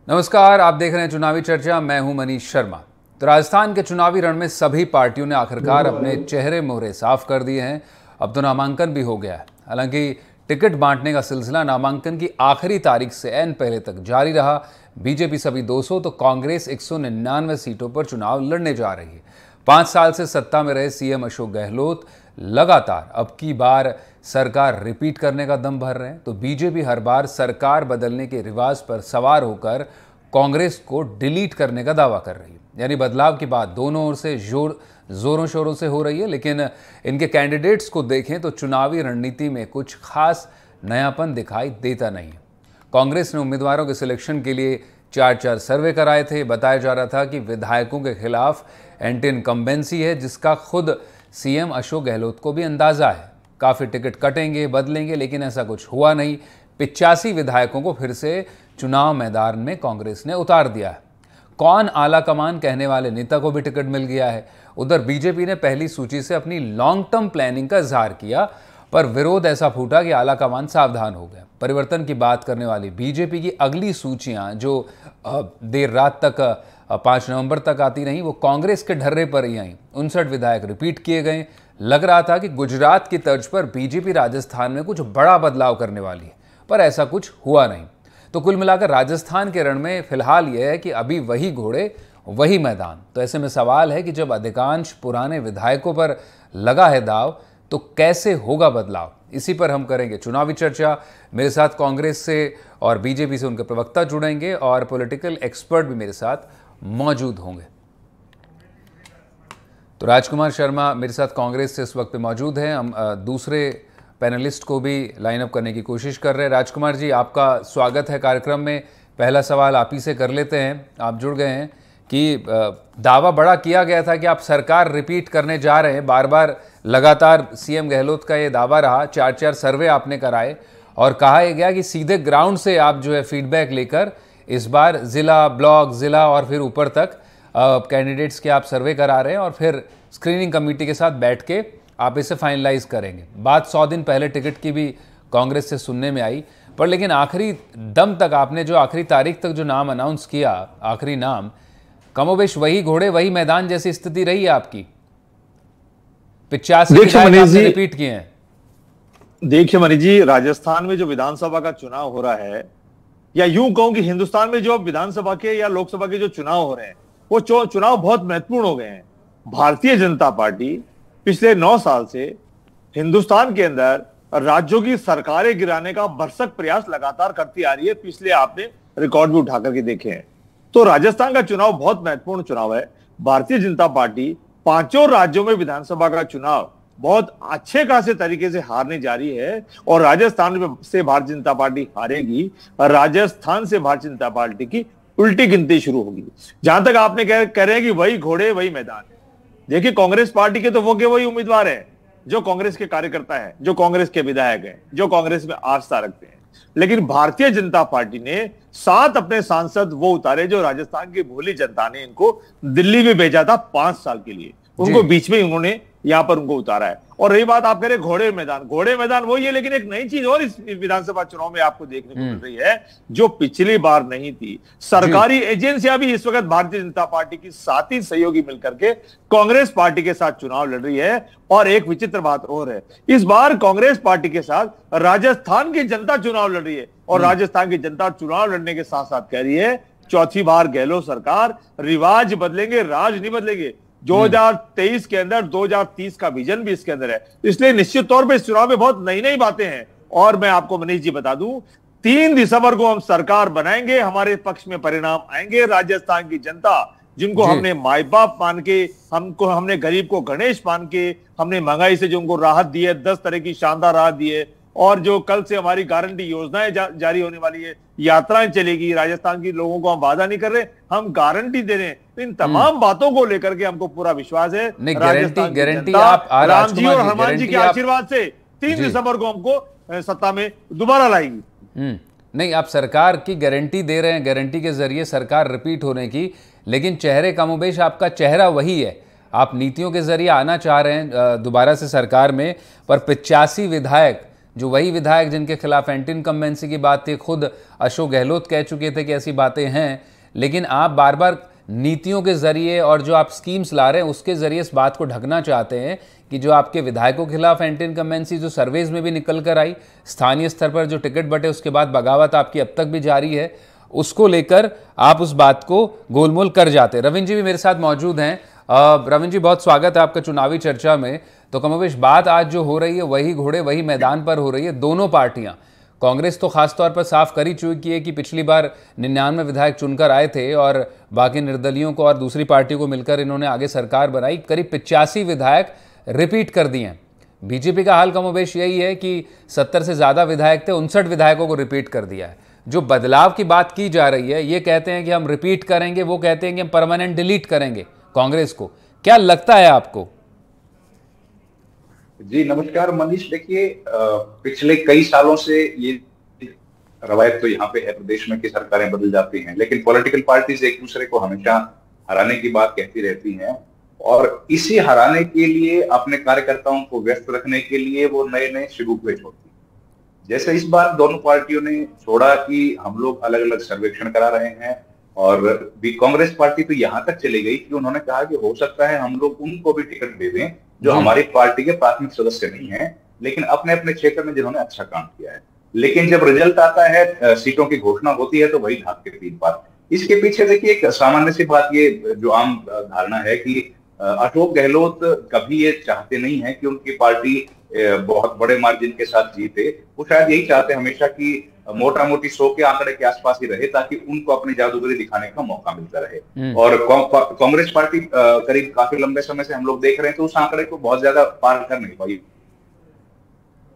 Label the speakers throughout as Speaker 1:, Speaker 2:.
Speaker 1: नमस्कार, आप देख रहे हैं चुनावी चर्चा। मैं हूं मनीष शर्मा। तो राजस्थान के चुनावी रण में सभी पार्टियों ने आखिरकार अपने चेहरे मोहरे साफ कर दिए हैं। अब तो नामांकन भी हो गया है। हालांकि टिकट बांटने का सिलसिला नामांकन की आखिरी तारीख से ऐन पहले तक जारी रहा। बीजेपी सभी 200 तो कांग्रेस 199 सीटों पर चुनाव लड़ने जा रही है। 5 साल से सत्ता में रहे सीएम अशोक गहलोत लगातार अब की बार सरकार रिपीट करने का दम भर रहे हैं। तो बीजेपी हर बार सरकार बदलने के रिवाज पर सवार होकर कांग्रेस को डिलीट करने का दावा कर रही है। यानी बदलाव की बात दोनों ओर से जोरों शोरों से हो रही है। लेकिन इनके कैंडिडेट्स को देखें तो चुनावी रणनीति में कुछ खास नयापन दिखाई देता नहीं है। कांग्रेस ने उम्मीदवारों के सिलेक्शन के लिए 4 सर्वे कराए थे। बताया जा रहा था कि विधायकों के खिलाफ एंटी इनकम्बेंसी है, जिसका खुद सीएम अशोक गहलोत को भी अंदाजा है। काफ़ी टिकट कटेंगे, बदलेंगे, लेकिन ऐसा कुछ हुआ नहीं। 85 विधायकों को फिर से चुनाव मैदान में कांग्रेस ने उतार दिया है। कौन आला कमान कहने वाले नेता को भी टिकट मिल गया है। उधर बीजेपी ने पहली सूची से अपनी लॉन्ग टर्म प्लानिंग का इजहार किया, पर विरोध ऐसा फूटा कि आला कमान सावधान हो गया। परिवर्तन की बात करने वाली बीजेपी की अगली सूचियां जो देर रात तक 5 नवंबर तक आती रहीं, वो कांग्रेस के ढर्रे पर ही आईं। 59 विधायक रिपीट किए गए। लग रहा था कि गुजरात की तर्ज पर बीजेपी राजस्थान में कुछ बड़ा बदलाव करने वाली है, पर ऐसा कुछ हुआ नहीं। तो कुल मिलाकर राजस्थान के रण में फिलहाल यह है कि अभी वही घोड़े वही मैदान। तो ऐसे में सवाल है कि जब अधिकांश पुराने विधायकों पर लगा है दाव, तो कैसे होगा बदलाव। इसी पर हम करेंगे चुनावी चर्चा। मेरे साथ कांग्रेस से और बीजेपी से उनके प्रवक्ता जुड़ेंगे और पॉलिटिकल एक्सपर्ट भी मेरे साथ मौजूद होंगे। तो राजकुमार शर्मा मेरे साथ कांग्रेस से इस वक्त मौजूद हैं। हम दूसरे पैनलिस्ट को भी लाइन अप करने की कोशिश कर रहे हैं। राजकुमार जी, आपका स्वागत है कार्यक्रम में। पहला सवाल आप ही से कर लेते हैं। आप जुड़ गए हैं कि दावा बड़ा किया गया था कि आप सरकार रिपीट करने जा रहे हैं। बार बार लगातार सीएम गहलोत का ये दावा रहा। 4 सर्वे आपने कराए और कहा यह गया कि सीधे ग्राउंड से आप जो है फीडबैक लेकर इस बार ज़िला, ब्लॉक, ज़िला और फिर ऊपर तक कैंडिडेट्स के आप सर्वे करा रहे हैं और फिर स्क्रीनिंग कमेटी के साथ बैठ के आप इसे फाइनलाइज करेंगे। बात 100 दिन पहले टिकट की भी कांग्रेस से सुनने में आई, पर लेकिन आखिरी दम तक आपने जो आखिरी तारीख तक जो नाम अनाउंस किया, आखिरी नाम, कमोबेश वही घोड़े वही मैदान जैसी स्थिति रही है आपकी। 85 आपने रिपीट किए हैं।
Speaker 2: देखिए मनीष जी, राजस्थान में जो विधानसभा का चुनाव हो रहा है, या यूं कहूं कि हिंदुस्तान में जो विधानसभा के या लोकसभा के जो चुनाव हो रहे हैं, वो चुनाव बहुत महत्वपूर्ण हो गए हैं। भारतीय जनता पार्टी पिछले 9 साल से हिंदुस्तान के अंदर राज्यों की सरकारें गिराने का भरसक प्रयास लगातार करती आ रही है। पिछले आपने रिकॉर्ड भी उठाकर के देखे हैं। तो राजस्थान का चुनाव बहुत महत्वपूर्ण चुनाव है। भारतीय जनता पार्टी 5 राज्यों में विधानसभा का चुनाव बहुत अच्छे खासे तरीके से हारने जा रही है और राजस्थान से भारतीय जनता पार्टी हारेगी। राजस्थान से भारतीय जनता पार्टी की उल्टी गिनती शुरू होगी। जहां तक आपने कह रहे हैं कि वही घोड़े वही मैदान, देखिए कांग्रेस पार्टी के तो वो के वही उम्मीदवार हैं जो कांग्रेस के कार्यकर्ता हैं, जो कांग्रेस के विधायक हैं, जो कांग्रेस में आस्था रखते हैं। लेकिन भारतीय जनता पार्टी ने 7 अपने सांसद वो उतारे जो राजस्थान की भोली जनता ने इनको दिल्ली में भेजा था 5 साल के लिए। उनको बीच में उन्होंने यहां पर उनको उतारा है। और रही बात आप कह रहे घोड़े मैदान वही है, लेकिन एक नई चीज और इस विधानसभा चुनाव में आपको देखने को मिल रही है जो पिछली बार नहीं थी। सरकारी एजेंसियां भी इस वक्त भारतीय जनता पार्टी की साथी सहयोगी मिलकर के कांग्रेस पार्टी के साथ चुनाव लड़ रही है। और एक विचित्र बात और है, इस बार कांग्रेस पार्टी के साथ राजस्थान की जनता चुनाव लड़ रही है और राजस्थान की जनता चुनाव लड़ने के साथ साथ कह रही है चौथी बार गहलोत सरकार, रिवाज बदलेंगे, राज नहीं बदलेंगे। 2023 के अंदर 2030 का विजन भी इसके अंदर है। इसलिए निश्चित तौर पे इस चुनाव में बहुत नई नई बातें हैं। और मैं आपको मनीष जी बता दूं, 3 दिसंबर को हम सरकार बनाएंगे, हमारे पक्ष में परिणाम आएंगे। राजस्थान की जनता जिनको हमने माई बाप मान के, हमने गरीब को गणेश मान के, हमने महंगाई से जो उनको राहत दी है, 10 तरह की शानदार राहत दी है, और जो कल से हमारी गारंटी योजनाएं जारी होने वाली है, यात्राएं चलेगी। राजस्थान के लोगों को हम वादा नहीं कर रहे, हम गारंटी दे रहे हैं। इन तमाम बातों को लेकर के हमको पूरा विश्वास है।
Speaker 1: गारंटी आप
Speaker 2: राम जी और हनुमान जी के आशीर्वाद से 3 दिसंबर को हमको सत्ता में दोबारा लाएगी।
Speaker 1: नहीं, आप सरकार की गारंटी दे रहे हैं, गारंटी के जरिए सरकार रिपीट होने की, लेकिन चेहरे कमोबेश आपका चेहरा वही है। आप नीतियों के जरिए आना चाह रहे हैं दोबारा से सरकार में, पर 85 विधायक जो वही विधायक जिनके खिलाफ एंटी इनकम्बेंसी की बात थी, खुद अशोक गहलोत कह चुके थे कि ऐसी बातें हैं, लेकिन आप बार बार नीतियों के जरिए और जो आप स्कीम्स ला रहे हैं उसके जरिए इस बात को ढकना चाहते हैं कि जो आपके विधायकों के खिलाफ एंटी इनकम्बेंसी जो सर्वेज में भी निकल कर आई, स्थानीय स्तर पर जो टिकट बटे उसके बाद बगावत आपकी अब तक भी जारी है, उसको लेकर आप उस बात को गोलमोल कर जाते हैं। रविंद्र जी भी मेरे साथ मौजूद हैं। रविंद्र जी, बहुत स्वागत है आपका चुनावी चर्चा में। तो कमोबेश बात आज जो हो रही है वही घोड़े वही मैदान पर हो रही है। दोनों पार्टियां, कांग्रेस तो खासतौर पर साफ कर ही चुकी है कि पिछली बार 99 विधायक चुनकर आए थे और बाकी निर्दलियों को और दूसरी पार्टियों को मिलकर इन्होंने आगे सरकार बनाई, करीब 85 विधायक रिपीट कर दिए हैं। बीजेपी का हाल कमोबेश यही है कि 70 से ज़्यादा विधायक थे, 59 विधायकों को रिपीट कर दिया है। जो बदलाव की बात की जा रही है, ये कहते हैं कि हम रिपीट करेंगे, वो कहते हैं कि हम परमानेंट डिलीट करेंगे कांग्रेस को। क्या लगता है आपको?
Speaker 3: जी नमस्कार मनीष। देखिए, पिछले कई सालों से ये रवायत तो यहाँ पे है प्रदेश में कि सरकारें बदल जाती हैं, लेकिन पॉलिटिकल पार्टीज एक दूसरे को हमेशा हराने की बात कहती रहती हैं और इसी हराने के लिए अपने कार्यकर्ताओं को व्यस्त रखने के लिए वो नए नए शिगुफे छोड़ती हैं। जैसे इस बार दोनों पार्टियों ने छोड़ा कि हम लोग अलग अलग सर्वेक्षण करा रहे हैं और भी कांग्रेस पार्टी तो यहाँ तक चली गई कि उन्होंने कहा कि हो सकता है हम लोग उनको भी टिकट दे दें जो हमारी पार्टी के प्राथमिक सदस्य नहीं है, लेकिन अपने अपने क्षेत्र में जिन्होंने अच्छा काम किया है। लेकिन जब रिजल्ट आता है, सीटों की घोषणा होती है, तो वही ढाक के 3 बार। इसके पीछे देखिए एक सामान्य सी बात, ये जो आम धारणा है कि अशोक गहलोत कभी ये चाहते नहीं है कि उनकी पार्टी बहुत बड़े मार्जिन के साथ जीते। वो शायद यही चाहते हमेशा कि मोटा मोटी 100 के आंकड़े के आसपास ही रहे ताकि उनको अपनी जादूगरी दिखाने का मौका मिलता रहे। और कांग्रेस पार्टी करीब काफी लंबे समय से हम लोग देख रहे हैं तो उस आंकड़े को बहुत ज्यादा पार कर नहीं पाई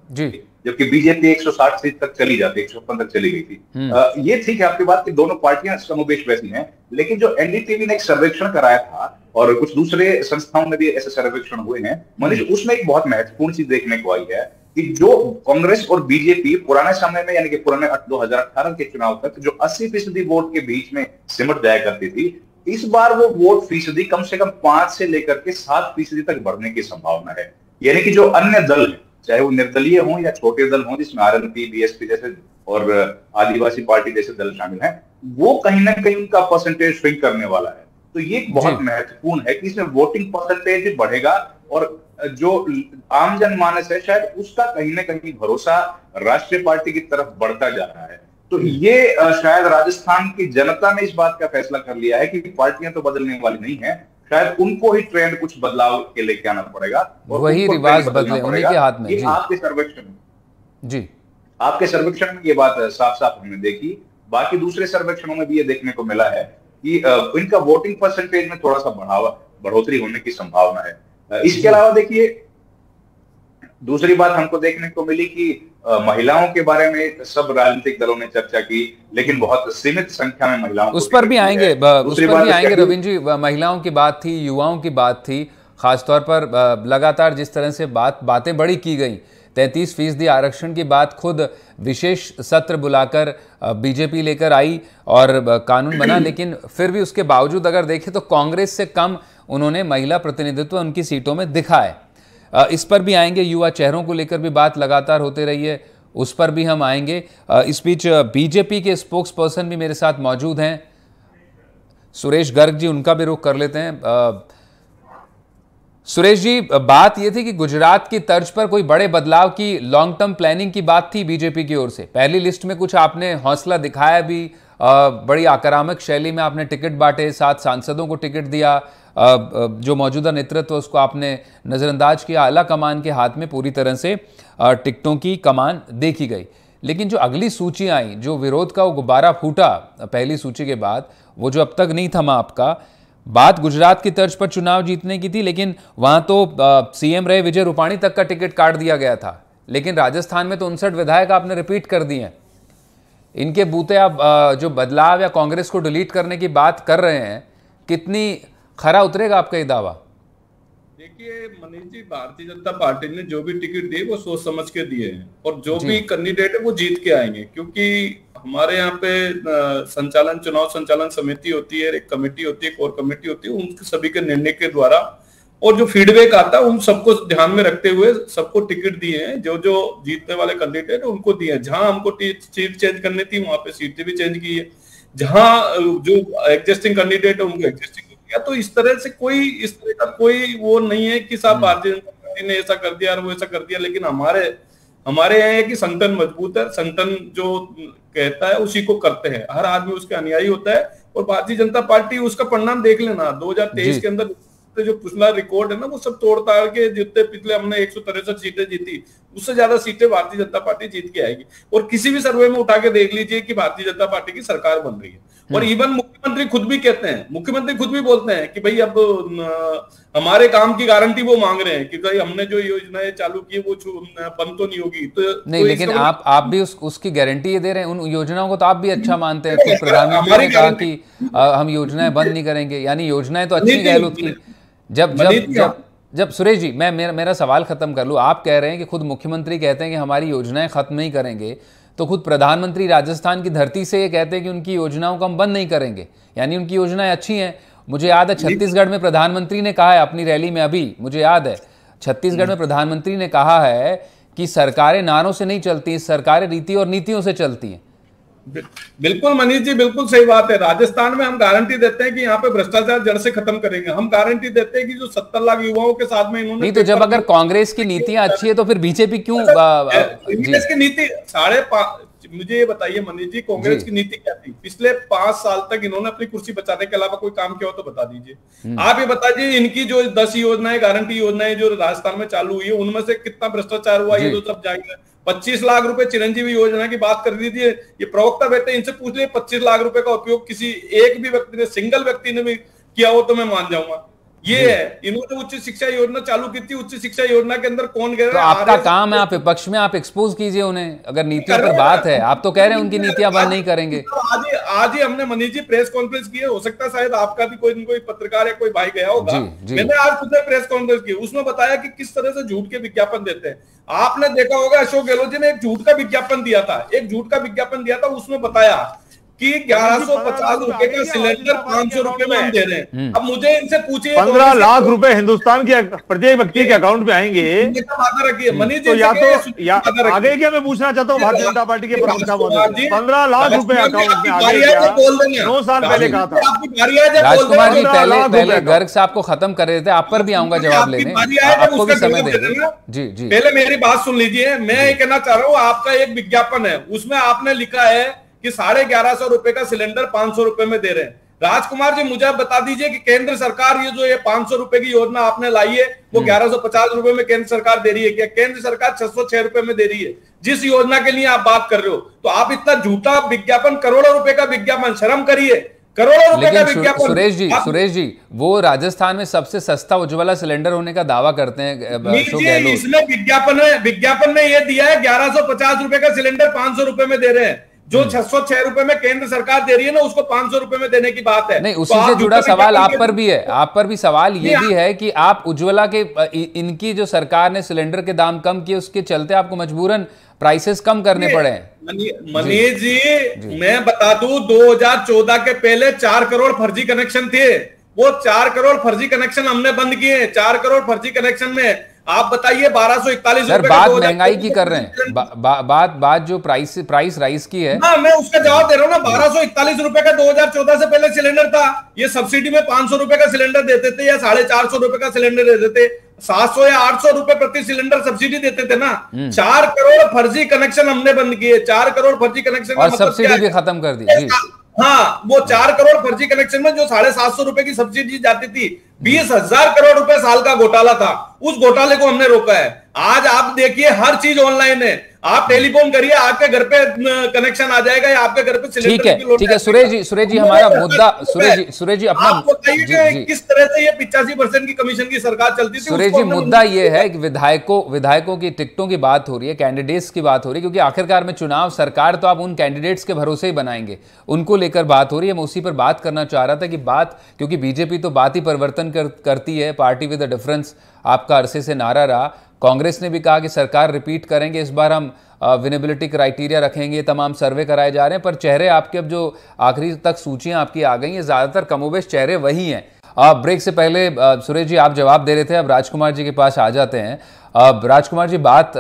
Speaker 1: जी,
Speaker 3: जबकि बीजेपी 160 सीट तक चली जाती, 155 तक चली गई थी। ये ठीक है आपकी बात कि दोनों पार्टियां समोबेश वैसी हैं, लेकिन जो एनडीटीवी ने एक सर्वेक्षण कराया था और कुछ दूसरे संस्थाओं में भी ऐसे सर्वेक्षण हुए हैं मनीष, उसमें एक बहुत महत्वपूर्ण चीज देखने को आई है कि जो कांग्रेस और बीजेपी पुराने समय में यानी कि पुराने 2018 के चुनाव तक जो 80% वोट के बीच में सिमट जाया करती थी, इस बार वो वोट फीसदी कम से कम 5 से लेकर के 7% तक बढ़ने की संभावना है। यानी कि जो अन्य दल है, चाहे वो निर्दलीय हों या छोटे दल हों जिसमें आरएलपी, बीएसपी जैसे और आदिवासी पार्टी जैसे दल शामिल हैं, वो कहीं ना कहीं उनका परसेंटेज स्विंग करने वाला है। तो ये बहुत महत्वपूर्ण है कि इसमें वोटिंग परसेंटेज बढ़ेगा और जो आम जनमानस है शायद उसका कहीं ना कहीं भरोसा राष्ट्रीय पार्टी की तरफ बढ़ता जा रहा है। तो ये शायद राजस्थान की जनता ने इस बात का फैसला कर लिया है कि पार्टियां तो बदलने वाली नहीं है, शायद उनको ही ट्रेंड कुछ बदलाव के लेके आना पड़ेगा और
Speaker 1: वही रिवाज बदले उन्हीं के हाथ में।
Speaker 3: जी आपके सर्वेक्षण
Speaker 1: जी,
Speaker 3: आपके सर्वेक्षण में ये बात साफ साफ हमने देखी, बाकी दूसरे सर्वेक्षणों में भी ये देखने को मिला है कि इनका वोटिंग परसेंटेज में थोड़ा सा बढ़ोतरी होने की संभावना है। इसके अलावा देखिए दूसरी बात हमको देखने को मिली कि महिलाओं के बारे में सब राजनीतिक दलों ने चर्चा की, लेकिन बहुत सीमित संख्या में महिलाओं
Speaker 1: उस पर भी आएंगे रविंद्र जी। महिलाओं की बात थी, युवाओं की बात थी, खासतौर पर लगातार जिस तरह से बातें बड़ी की गई, 33% आरक्षण की बात खुद विशेष सत्र बुलाकर बीजेपी लेकर आई और कानून बना, लेकिन फिर भी उसके बावजूद अगर देखें तो कांग्रेस से कम उन्होंने महिला प्रतिनिधित्व उनकी सीटों में दिखा है। इस पर भी आएंगे। युवा चेहरों को लेकर भी बात लगातार होते रही है, उस पर भी हम आएंगे। इस बीच बीजेपी के स्पोक्स पर्सन भी मेरे साथ मौजूद हैं, सुरेश गर्ग जी, उनका भी रुख कर लेते हैं। सुरेश जी, बात यह थी कि गुजरात की तर्ज पर कोई बड़े बदलाव की लॉन्ग टर्म प्लानिंग की बात थी बीजेपी की ओर से। पहली लिस्ट में कुछ आपने हौसला दिखाया भी, बड़ी आक्रामक शैली में आपने टिकट बांटे, 7 सांसदों को टिकट दिया, जो मौजूदा नेतृत्व उसको आपने नज़रअंदाज किया, आला कमान के हाथ में पूरी तरह से टिकटों की कमान देखी गई। लेकिन जो अगली सूची आई, जो विरोध का वो गुब्बारा फूटा पहली सूची के बाद, वो जो अब तक नहीं थमा आपका, बात गुजरात की तर्ज पर चुनाव जीतने की थी, लेकिन वहां तो सीएम रहे विजय रूपाणी तक का टिकट काट दिया गया था। लेकिन राजस्थान में तो 59 विधायक आपने रिपीट कर दिए हैं। इनके बूते आप जो बदलाव या कांग्रेस को डिलीट करने की बात कर रहे हैं, कितनी खरा उतरेगा आपका ये दावा?
Speaker 4: देखिए मनीष जी, भारतीय जनता पार्टी ने जो भी टिकट दिए वो सोच समझ के दिए हैं और जो भी कैंडिडेट है वो जीत के आएंगे, क्योंकि हमारे यहाँ पे चुनाव संचालन समिति होती है, एक कमेटी होती है, कोर कमेटी होती है, उन सभी के निर्णय के द्वारा और जो फीडबैक आता है उन सबको ध्यान में रखते हुए सबको टिकट दिए हैं। जो जो जीतने वाले कैंडिडेट है उनको दिए हैं। जहां हमको सीट चेंज करनी थी वहां पे सीटें भी चेंज की है। जहां जो एग्जिस्टिंग कैंडिडेट है उनको एग्जिस्टिंग किया। तो इस तरह से इस तरह का कोई वो नहीं है कि साहब भारतीय जनता पार्टी ने ऐसा कर दिया और वो ऐसा कर दिया। लेकिन हमारे यहाँ है कि संगठन मजबूत है, संगठन जो कहता है उसी को करते हैं, हर आदमी उसके अनुयायी होता है। और भारतीय जनता पार्टी उसका परिणाम देख लेना, 2023 के अंदर जो पिछला रिकॉर्ड है ना वो सब तोड़ ताड़ के जितने पिछले हमने 163 सीटें जीती, उससे ज्यादा सीटें भारतीय जनता पार्टी जीत के आएगी। और किसी भी सर्वे में उठा के देख लीजिए कि भारतीय जनता पार्टी की सरकार बन रही है। और इवन मुख्यमंत्री खुद भी कहते हैं, मुख्यमंत्री खुद भी बोलते हैं कि भाई अब हमारे काम की गारंटी वो मांग रहे हैं कि भाई हमने जो योजनाएं चालू की वो बंद तो नहीं होगी। तो
Speaker 1: नहीं, लेकिन आप भी उसकी गारंटी ये दे रहे हैं। उन योजनाओं को तो आप भी अच्छा मानते हैं। खुद प्रधानमंत्री ने कहा कि हम योजनाएं बंद नहीं करेंगे, यानी योजनाएं तो अच्छी गहलोत की। जब सुरेश जी, मैं मेरा सवाल खत्म कर लूं। आप कह रहे हैं कि खुद मुख्यमंत्री कहते हैं कि हमारी योजनाएं खत्म नहीं करेंगे, तो खुद प्रधानमंत्री राजस्थान की धरती से ये कहते हैं कि उनकी योजनाओं को हम बंद नहीं करेंगे, यानी उनकी योजनाएं अच्छी हैं। मुझे याद है छत्तीसगढ़ में प्रधानमंत्री ने कहा है अपनी रैली में, अभी मुझे याद है छत्तीसगढ़ में प्रधानमंत्री ने कहा है कि सरकारें नारों से नहीं चलती, सरकारें रीति और नीतियों से चलती हैं।
Speaker 4: बिल्कुल मनीष जी, बिल्कुल सही बात है। राजस्थान में हम गारंटी देते हैं कि यहाँ पे भ्रष्टाचार जड़ से खत्म करेंगे। हम गारंटी देते हैं कि जो 70 लाख युवाओं के साथ में इन्होंने
Speaker 1: नहीं, तो जब अगर कांग्रेस की नीतियां अच्छी है तो फिर बीजेपी क्यों?
Speaker 4: कांग्रेस की नीति मुझे ये बताइए मनीष जी, कांग्रेस की नीति क्या थी? पिछले 5 साल तक इन्होंने अपनी कुर्सी बचाने के अलावा कोई काम किया हो तो बता दीजिए। आप ये बताइए, इनकी जो 10 योजनाएं, गारंटी योजनाएं जो राजस्थान में चालू हुई है, उनमें से कितना भ्रष्टाचार हुआ ये तो सब जाएगा। 25 लाख रुपए चिरंजीवी योजना की बात कर दीजिए, ये प्रवक्ता बैठे, इनसे पूछ लिए 25 लाख रुपए का उपयोग किसी एक भी व्यक्ति ने, सिंगल व्यक्ति ने भी किया हो तो मैं मान जाऊंगा। ये है, इन्होंने उच्च शिक्षा योजना चालू की थी। उच्च शिक्षा योजना के अंदर कौन गया?
Speaker 1: तो आपका काम है, आप विपक्ष में आप एक्सपोज कीजिए उन्हें, अगर नीतियों पर बात है। आप तो कह रहे हैं उनकी नीतियां बंद नहीं करेंगे।
Speaker 4: आज ही हमने मनीष जी प्रेस कॉन्फ्रेंस की है, हो सकता है शायद आपका भी कोई पत्रकार या कोई भाई गया होगा। मैंने आज खुद प्रेस कॉन्फ्रेंस की, उसमें बताया कि किस तरह से झूठ के विज्ञापन देते हैं। आपने देखा होगा अशोक गहलोत जी ने एक झूठ का विज्ञापन दिया था, उसमें बताया कि 1150 रुपए का सिलेंडर 500 रुपए में हम दे रहे हैं। अब मुझे इनसे पूछिए,
Speaker 2: 15 लाख रुपए हिंदुस्तान के प्रत्येक व्यक्ति के अकाउंट में आएंगे
Speaker 4: मनीष जी,
Speaker 2: तो या आगे क्या मैं पूछना चाहता हूँ भारतीय जनता पार्टी के प्रवक्ता महोदय, 15 लाख रुपए अकाउंट में आगे क्या 9 साल पहले कहा था?
Speaker 1: राजकुमार जी, पहले गर्ग साहब को खत्म कर रहे थे, आप पर भी आऊंगा जवाब लेने, आपको भी समय देंगे। जी जी,
Speaker 4: पहले मेरी बात सुन लीजिए। मैं ये कहना चाह रहा हूँ, आपका एक विज्ञापन है, उसमें आपने लिखा है कि 1150 रुपए का सिलेंडर 500 रुपए में दे रहे हैं। राजकुमार जी, मुझे बता दीजिए कि केंद्र सरकार ये 500 रुपए की योजना आपने लाई है, वो 1150 रुपए में केंद्र सरकार दे रही है क्या? केंद्र सरकार 606 रुपए में दे रही है। जिस योजना के लिए आप बात कर रहे हो, तो आप इतना झूठा विज्ञापन, करोड़ों रुपए का विज्ञापन, शर्म करिए, करोड़ों रुपए का विज्ञापन।
Speaker 1: सुरेश जी, वो राजस्थान में सबसे सस्ता उज्ज्वला सिलेंडर होने का दावा करते हैं अशोक गहलोत।
Speaker 4: इसमें विज्ञापन में ये दिया है 1150 रुपए का सिलेंडर 500 रुपए में दे रहे हैं। जो 606 रुपए में केंद्र सरकार दे रही है ना, उसको 500 रुपए में देने की बात है।
Speaker 1: नहीं, उसी से जुड़ा सवाल आप पर भी है। आप पर भी सवाल ये भी है कि आप उज्ज्वला के, इनकी जो सरकार ने सिलेंडर के दाम कम किए, उसके चलते आपको मजबूरन प्राइसेस कम करने पड़े हैं।
Speaker 4: मनीष जी, मैं बता दूं, 2014 के पहले 4 करोड़ फर्जी कनेक्शन थे। वो 4 करोड़ फर्जी कनेक्शन हमने बंद किए। 4 करोड़ फर्जी कनेक्शन में आप बताइए 1241
Speaker 1: रुपए। बात महंगाई की कर रहे हैं, बात जो प्राइस राइस की है।
Speaker 4: हाँ, मैं उसका जवाब दे रहा हूँ ना। 1241 रुपए का 2014 से पहले सिलेंडर था। ये सब्सिडी में 500 रुपए का सिलेंडर देते थे या 450 रुपए का सिलेंडर देते थे। 700 या 800 रुपए प्रति सिलेंडर सब्सिडी देते थे ना। 4 करोड़ फर्जी कनेक्शन हमने बंद किए। 4 करोड़ फर्जी कनेक्शन
Speaker 1: और सब्सिडी भी खत्म कर दी।
Speaker 4: हाँ, वो 4 करोड़ फर्जी कनेक्शन में जो 750 रुपए की सब्सिडी जाती थी, 20,000 करोड़ रुपए साल का घोटाला था। उस घोटाले को हमने रोका है। आज आप देखिए, हर चीज ऑनलाइन है। आप टेलीफोन करिए, आपके घर पे कनेक्शन आ जाएगा या आपके घर पे सिलेंडर।
Speaker 1: ठीक है सुरेश जी हमारा मुद्दा, सुरेश जी अपना
Speaker 4: बताइए किस तरह से ये 85% की कमीशन की सरकार चलती थी।
Speaker 1: सुरेश जी, मुद्दा ये है कि विधायकों की टिकटों की बात हो रही है, कैंडिडेट्स की बात हो रही है, क्योंकि आखिरकार में चुनाव सरकार तो आप उन कैंडिडेट्स के भरोसे ही बनाएंगे, उनको लेकर बात हो रही है। मैं उसी पर बात करना चाह रहा था कि क्योंकि बीजेपी तो बात ही परिवर्तन करती है, पार्टी विद द डिफरेंस आपका अरसे से नारा रहा। कांग्रेस ने भी कहा कि सरकार रिपीट करेंगे, इस बार हम विनेबिलिटी क्राइटेरिया रखेंगे, तमाम सर्वे कराए जा रहे हैं। पर चेहरे आपके अब जो आखिरी तक सूचियां आपकी आ गई हैं, ज़्यादातर कमोबेश चेहरे वही हैं। ब्रेक से पहले सुरेश जी आप जवाब दे रहे थे, अब राजकुमार जी के पास आ जाते हैं। राजकुमार जी, बात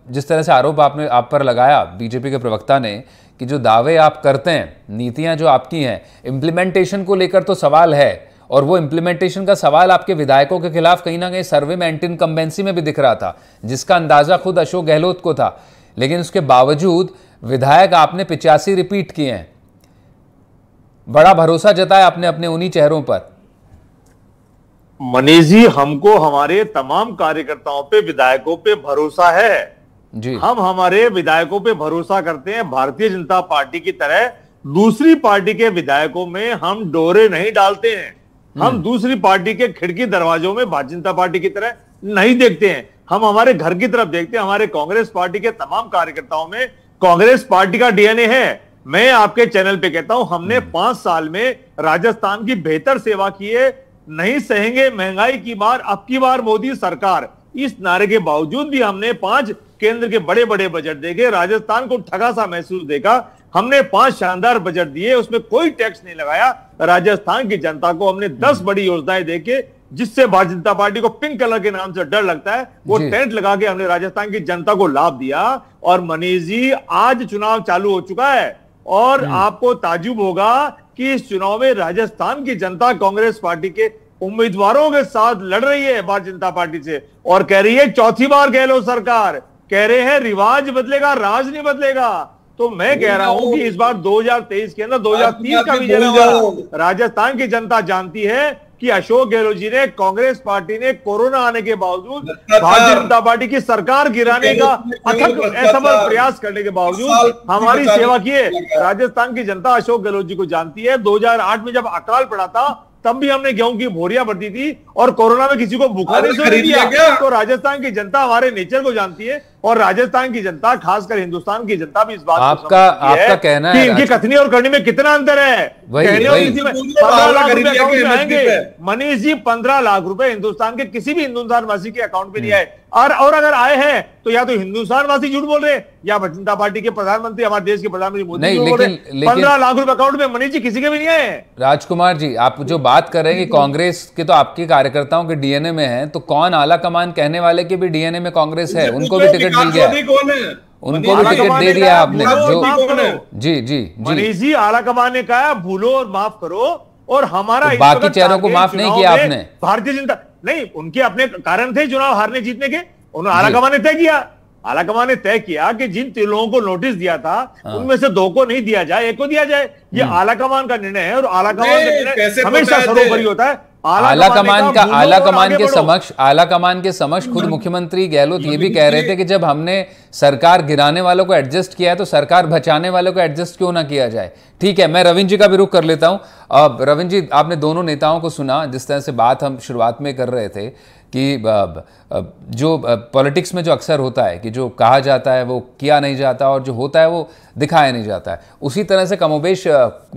Speaker 1: जिस तरह से आरोप आपने आप पर लगाया बीजेपी के प्रवक्ता ने कि जो दावे आप करते हैं, नीतियां जो आपकी हैं, इम्प्लीमेंटेशन को लेकर तो सवाल है, और वो इम्प्लीमेंटेशन का सवाल आपके विधायकों के खिलाफ कहीं ना कहीं सर्वे में एंटी इनकम्बेंसी में भी दिख रहा था, जिसका अंदाजा खुद अशोक गहलोत को था, लेकिन उसके बावजूद विधायक आपने 85 रिपीट किए हैं। बड़ा भरोसा जताया आपने अपने उन्हीं चेहरों पर।
Speaker 2: मनीष जी, हमको हमारे तमाम कार्यकर्ताओं पे, विधायकों पे भरोसा है
Speaker 1: जी।
Speaker 2: हम हमारे विधायकों पे भरोसा करते हैं। भारतीय जनता पार्टी की तरह दूसरी पार्टी के विधायकों में हम डोरे नहीं डालते हैं। हम दूसरी पार्टी के खिड़की दरवाजों में भारतीय जनता पार्टी की तरह नहीं देखते हैं। हम हमारे घर की तरफ देखते हैं। हमारे कांग्रेस पार्टी के तमाम कार्यकर्ताओं में कांग्रेस पार्टी का डीएनए है। मैं आपके चैनल पे कहता हूं, हमने 5 साल में राजस्थान की बेहतर सेवा की है। नहीं सहेंगे महंगाई की मार, अब की बार मोदी सरकार, इस नारे के बावजूद भी हमने 5 केंद्र के बड़े बड़े बजट देखे, राजस्थान को ठगा सा महसूस देखा। हमने 5 शानदार बजट दिए, उसमें कोई टैक्स नहीं लगाया। राजस्थान की जनता को हमने 10 बड़ी योजनाएं देके, जिससे भारतीय जनता पार्टी को पिंक कलर के नाम से डर लगता है, वो टेंट लगा के हमने राजस्थान की जनता को लाभ दिया। और मनीष जी, आज चुनाव चालू हो चुका है और आपको ताज्जुब होगा कि इस चुनाव में राजस्थान की जनता कांग्रेस पार्टी के उम्मीदवारों के साथ लड़ रही है भारतीय जनता पार्टी से, और कह रही है चौथी बार गहलोत सरकार, कह रहे हैं रिवाज बदलेगा, राज नहीं बदलेगा। तो मैं कह रहा हूं कि इस बार 2023 के अंदर 2030 का विजय होगा। राजस्थान की जनता जानती है कि अशोक गहलोत जी ने, कांग्रेस पार्टी ने कोरोना आने के बावजूद भारतीय जनता पार्टी की सरकार गिराने का अथक असफल प्रयास करने के बावजूद हमारी सेवा की है। राजस्थान की जनता अशोक गहलोत जी को जानती है। 2008 में जब अकाल पड़ा था, तब भी हमने गेहूं की बोरियां भरती थी और कोरोना में किसी को भूखा नहीं सोने दिया। तो राजस्थान की जनता हमारे नेचर को जानती है, और राजस्थान की जनता, खासकर हिंदुस्तान की जनता भी इस बात
Speaker 1: आपका कहना है
Speaker 2: कि इनकी कथनी और करनी में कितना अंतर है। 15 लाख रुपए अकाउंट में आएंगे मनीष जी, 15 लाख रुपए हिंदुस्तान के किसी भी हिंदुस्तान वासी के अकाउंट में नहीं आए। और अगर आए हैं तो या तो हिंदुस्तान वासी झूठ बोल रहे हैं, या भारतीय जनता पार्टी के प्रधानमंत्री, हमारे देश के प्रधानमंत्री मोदी झूठ बोल रहे हैं। 15 लाख रुपए अकाउंट में मनीष जी किसी के भी नहीं आए।
Speaker 1: राजकुमार जी, आप जो बात कर रहे हैं कि कांग्रेस के तो आपके कार्यकर्ताओं के डीएनए में है, तो कौन आला कमान कहने वाले के भी डीएनए में कांग्रेस है? उनको भी टिकट मिल गया, उनको भी टिकट दे दिया आपने। जो जी जी
Speaker 2: मनीष जी, आला कमान ने कहा भूलो और माफ करो, और हमारा
Speaker 1: तो बाकी चेहरों को माफ नहीं किया आपने।
Speaker 2: भारतीय जनता नहीं, उनके अपने कारण थे चुनाव हारने जीतने के, उन्होंने आला कमान ने तय किया। आला कमान ने तय किया कि जिन 3 लोगों को नोटिस दिया था, उनमें से 2 को नहीं दिया जाए, 1 को दिया जाए। ये आला कमान का निर्णय है, और आला कमान का निर्णय हमेशा सर्वोपरि होता है। आला कमान के समक्ष खुद मुख्यमंत्री गहलोत ये भी कह रहे थे कि जब हमने सरकार गिराने वालों को एडजस्ट किया है, तो सरकार बचाने वालों को एडजस्ट क्यों ना किया जाए। ठीक है, मैं रविंद्र जी का भी रुख कर लेता हूं। अब रविंद्र जी, आपने दोनों नेताओं को सुना, जिस तरह से बात हम शुरुआत में कर रहे थे कि जो पॉलिटिक्स में जो अक्सर होता है कि जो कहा जाता है वो किया नहीं जाता, और जो होता है वो दिखाया नहीं जाता है। उसी तरह से कमोबेश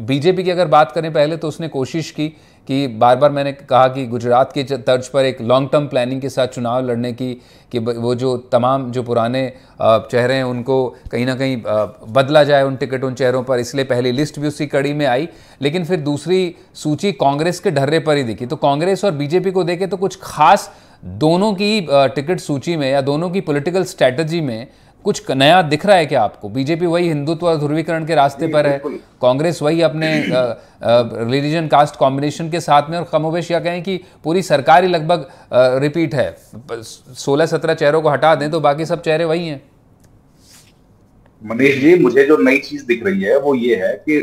Speaker 2: बीजेपी की अगर बात करें पहले, तो उसने कोशिश की कि बार बार मैंने कहा कि गुजरात के तर्ज पर एक लॉन्ग टर्म प्लानिंग के साथ चुनाव लड़ने की, कि वो जो तमाम जो पुराने चेहरे हैं उनको कहीं ना कहीं बदला जाए, उन टिकट उन चेहरों पर। इसलिए पहली लिस्ट भी उसी कड़ी में आई, लेकिन फिर दूसरी सूची कांग्रेस के ढर्रे पर ही दिखी। तो कांग्रेस और बीजेपी को देखे तो कुछ खास दोनों की टिकट सूची में या दोनों की पॉलिटिकल स्ट्रैटेजी में कुछ नया दिख रहा है क्या आपको? बीजेपी वही हिंदुत्व और ध्रुवीकरण के रास्ते पर है, कांग्रेस वही अपने रिलीजन कास्ट कॉम्बिनेशन के साथ में, और कमोबेश या कहें कि पूरी सरकार ही लगभग रिपीट है। 16-17 चेहरों को हटा दें तो बाकी सब चेहरे वही हैं।
Speaker 3: मनीष जी, मुझे जो नई चीज दिख रही है वो ये है कि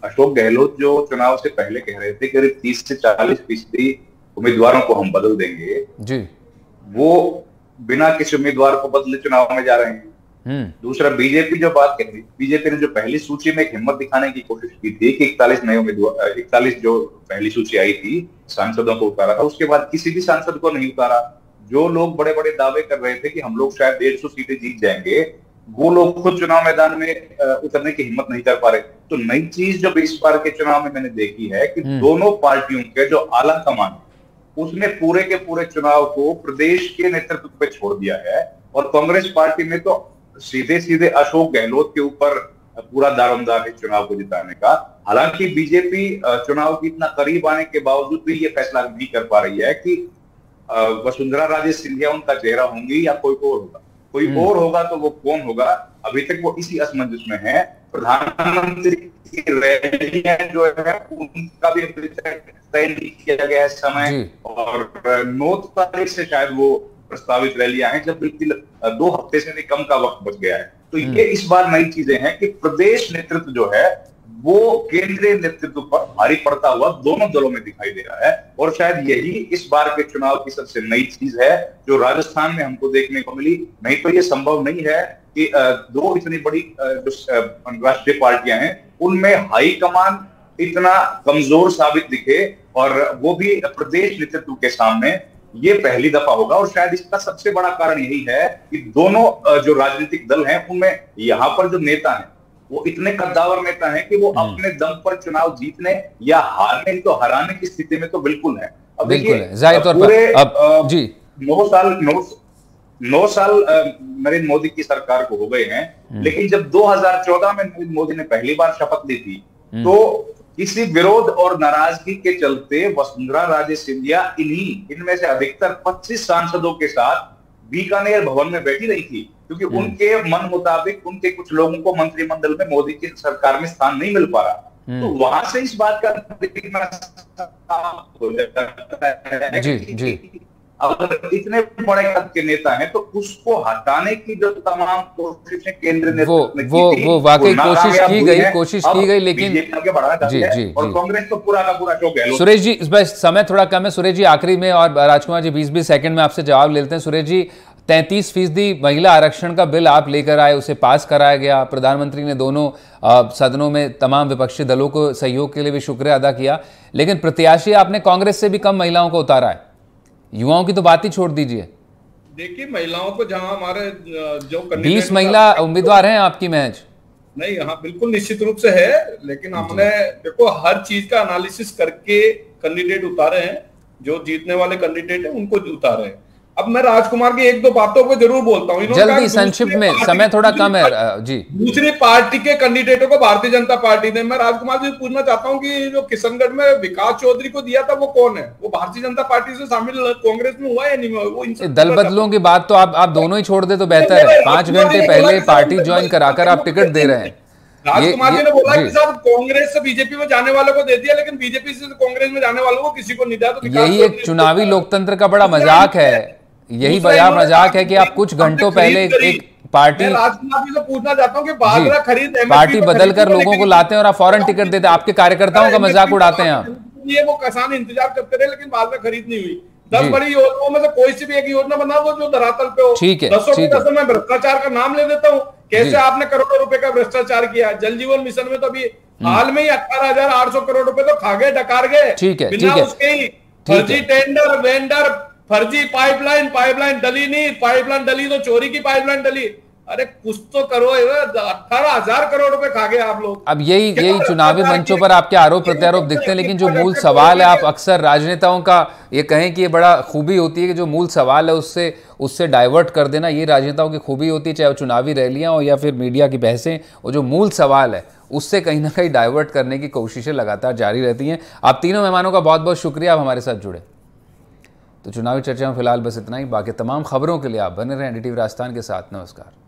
Speaker 3: अशोक गहलोत जो चुनाव से पहले कह रहे थे करीब 30 से 40% उम्मीदवारों को हम बदल देंगे जी, वो बिना किसी उम्मीदवार को बदले चुनाव में जा रहे हैं। दूसरा, बीजेपी जो बात कह रही, बीजेपी ने जो पहली सूची में एक हिम्मत दिखाने की कोशिश की थी कि 41 नए उम्मीदवार, 41 जो पहली सूची आई थी सांसदों को उतारा था, उसके बाद किसी भी सांसद को नहीं उतारा। जो लोग बड़े बड़े दावे कर रहे थे कि हम लोग शायद 150 सीटें जीत जाएंगे, वो लोग खुद चुनाव मैदान में उतरने की हिम्मत नहीं कर पा रहे। तो नई चीज जो इस बार के चुनाव में मैंने देखी है कि दोनों पार्टियों के जो आला कमान, उसने पूरे के पूरे चुनाव को प्रदेश के नेतृत्व पे छोड़ दिया है। और कांग्रेस पार्टी में तो सीधे सीधे अशोक गहलोत के ऊपर पूरा दारोमदार है चुनाव को जिताने का। हालांकि बीजेपी चुनाव के इतना करीब आने के बावजूद भी ये फैसला नहीं कर पा रही है कि वसुंधरा राजे सिंधिया उनका चेहरा होंगी या कोई और होगा। कोई और होगा तो वो कौन होगा, अभी तक वो इसी असमंजस में है। प्रधानमंत्री की रैलियां जो है उनका भी तय नहीं किया गया है समय, और 9 तारीख से शायद वो प्रस्तावित रैलियां हैं, जब बिल्कुल 2 हफ्ते से भी कम का वक्त बच गया है। तो ये इस बार नई चीजें हैं कि प्रदेश नेतृत्व जो है वो केंद्रीय नेतृत्व पर भारी पड़ता हुआ दोनों दलों में दिखाई दे रहा है, और शायद यही इस बार के चुनाव की सबसे नई चीज है जो राजस्थान में हमको देखने को मिली। नहीं तो ये संभव नहीं है कि 2 इतनी बड़ी जो राष्ट्रीय पार्टियां हैं उनमें हाईकमान इतना कमजोर साबित दिखे, और वो भी प्रदेश नेतृत्व के सामने। ये पहली दफा होगा, और शायद इसका सबसे बड़ा कारण यही है कि दोनों जो राजनीतिक दल हैं उनमें यहाँ पर जो नेता हैं वो इतने कद्दावर नेता हैं कि वो अपने दम पर चुनाव जीतने या हारने, तो हराने की स्थिति में तो बिल्कुल है। अब देखिए पूरे 9 साल नरेंद्र मोदी की सरकार को हो गए हैं, लेकिन जब 2014 में नरेंद्र मोदी ने पहली बार शपथ ली थी तो किसी विरोध और नाराजगी के चलते वसुंधरा राजे सिंधिया इनमें से अधिकतर 25 सांसदों के साथ बीकानेर भवन में बैठी रही थी, क्योंकि उनके मन मुताबिक उनके कुछ लोगों को मंत्रिमंडल में मोदी की सरकार में स्थान नहीं मिल पा रहा। तो वहां से इस बात का हो जाता है जी। अगर इतने बड़े कद के नेता हैं तो उसको हटाने की जो तमाम कोशिशें केंद्र ने
Speaker 1: वो वाकई कोशिश की गई, लेकिन जी
Speaker 3: और कांग्रेस तो पूरा का पूरा चौक है।
Speaker 1: सुरेश जी, इस बार समय थोड़ा कम है। सुरेश जी आखिरी में, और राजकुमार जी 20-20 सेकंड में आपसे जवाब ले लेते हैं। सुरेश जी, 33% महिला आरक्षण का बिल आप लेकर आए, उसे पास कराया गया। प्रधानमंत्री ने दोनों सदनों में तमाम विपक्षी दलों को सहयोग के लिए भी शुक्रिया अदा किया, लेकिन प्रत्याशी आपने कांग्रेस से भी कम महिलाओं को उतारा है। युवाओं की तो बात ही छोड़ दीजिए।
Speaker 4: देखिए, महिलाओं को जहां हमारे जो
Speaker 1: 20 महिला उम्मीदवार हैं आपकी मैच
Speaker 4: नहीं, हाँ बिल्कुल निश्चित रूप से है, लेकिन हमने देखो हर चीज का एनालिसिस करके कैंडिडेट उतारे हैं। जो जीतने वाले कैंडिडेट हैं उनको उतारे हैं। अब मैं राजकुमार की 1-2 बातों को जरूर बोलता हूँ,
Speaker 1: जल्दी संक्षिप्त में, समय थोड़ा कम है जी।
Speaker 4: दूसरी पार्टी के कैंडिडेटों को भारतीय जनता पार्टी ने, मैं राजकुमार जी पूछना चाहता हूँ कि जो किशनगढ़ में विकास चौधरी को दिया था वो कौन है? वो भारतीय जनता पार्टी से शामिल कांग्रेस में हुआ या नहीं हुआ? वो
Speaker 1: दल बदलों की बात तो आप दोनों ही छोड़ दे तो बेहतर है। 5 घंटे पहले पार्टी ज्वाइन कराकर आप टिकट दे रहे हैं।
Speaker 4: राजकुमार जी ने बोला कि साहब कांग्रेस से बीजेपी में जाने वालों को दे दिया, लेकिन बीजेपी से कांग्रेस में जाने वालों को किसी को नहीं दिया। तो
Speaker 1: यही एक चुनावी लोकतंत्र का बड़ा मजाक है। यही बड़ा मजाक है कि आप कुछ घंटों पहले एक पार्टी,
Speaker 4: राजकुमार जी से पूछना चाहता हूँ कि बाजरा खरीद
Speaker 1: पार्टी बदल कर लोगों को लाते हैं और आप फौरन टिकट देते हैं। आपके कार्यकर्ताओं का मजाक उड़ाते हैं आप।
Speaker 4: ये वो किसान इंतजार करते रहे, लेकिन बाजरा खरीद नहीं हुई। 10 बड़ी योजनाओं में से कोई सी भी एक योजना बना वो जो धरातल पे हो।
Speaker 1: ठीक है,
Speaker 4: मैं भ्रष्टाचार का नाम ले देता हूँ। कैसे आपने करोड़ों रुपए का भ्रष्टाचार किया? जल जीवन मिशन में तो अभी हाल में ही 18,800 करोड़ रुपए तो खा गए, डकार गए।
Speaker 1: ठीक है,
Speaker 4: बिना उसके ही फर्जी टेंडर, वेंडर, फर्जी पाइपलाइन डली नहीं। पाइपलाइन डली तो चोरी की पाइपलाइन डली। अरे कुछ तो करो, 18,000 करोड़ रुपए खा गए आप लोग।
Speaker 1: अब यही चुनावी मंचों पर आपके आरोप प्रत्यारोप दिखते हैं, लेकिन जो मूल सवाल है, आप अक्सर राजनेताओं का ये कहें कि ये बड़ा खूबी होती है कि जो मूल सवाल है उससे डाइवर्ट कर देना, ये राजनेताओं की खूबी होती है। चाहे वो चुनावी रैलियां हो या फिर मीडिया की बहसें, वो जो मूल सवाल है उससे कहीं ना कहीं डाइवर्ट करने की कोशिशें लगातार जारी रहती हैं। आप तीनों मेहमानों का बहुत बहुत शुक्रिया, आप हमारे साथ जुड़े। तो चुनावी चर्चा में फिलहाल बस इतना ही। बाकी तमाम खबरों के लिए आप बने रहें NDTV राजस्थान के साथ। नमस्कार।